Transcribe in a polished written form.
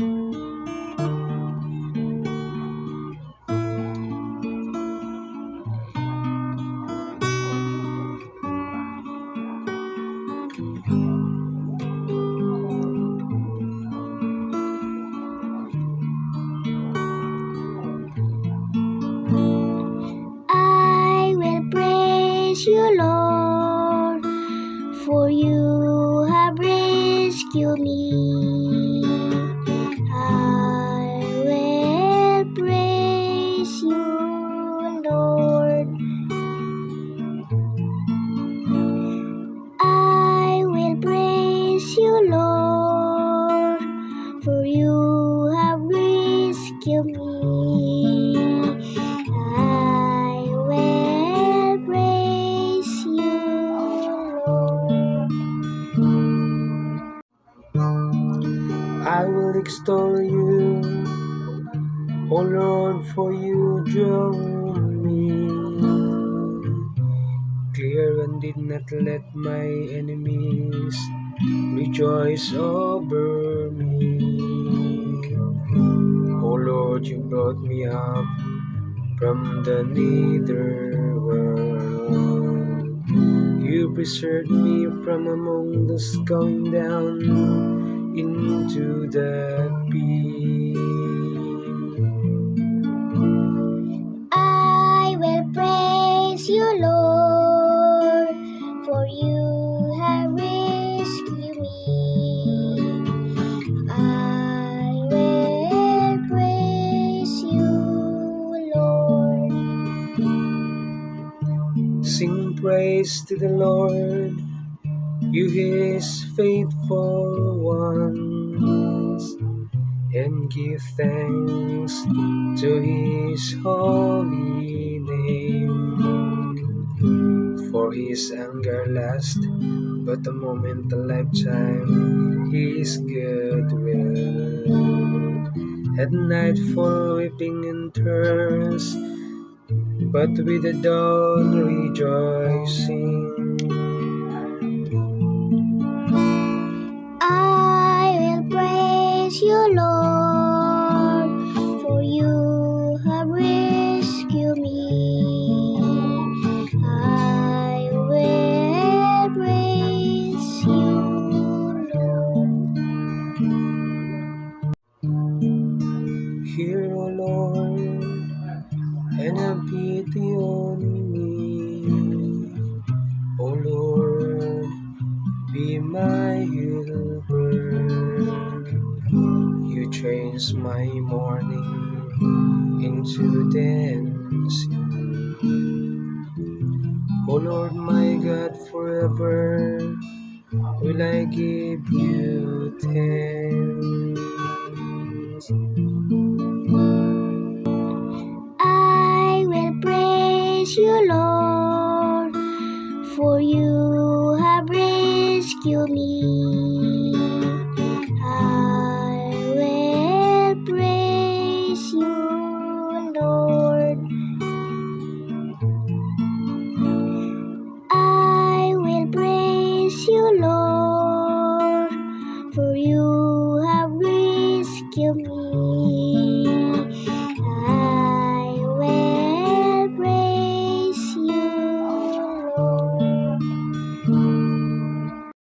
I will praise you, Lord, for you have rescued me. I will praise you, Lord. I will praise you, Lord, for you have rescued me. I will praise you, Lord. I will extol you, O Lord, for you draw me clear and did not let my enemies rejoice over me. O Lord, you brought me up from the nether world. You preserved me from among those going down into the pit. I will praise you, Lord, for you have rescued me. I will praise you, Lord. Sing praise to the Lord, you His faithful ones, and give thanks to His holy name. For His anger lasts but a moment, a lifetime, His goodwill. At nightfall weeping and thirst, but with the dawn rejoicing. I will praise you, Lord, for you have rescued me. I will praise you, Lord. Hear, O Lord, and have pity on me. O Lord, be my helper. You change my mourning into dancing. O Lord my God, forever will I give you thanks.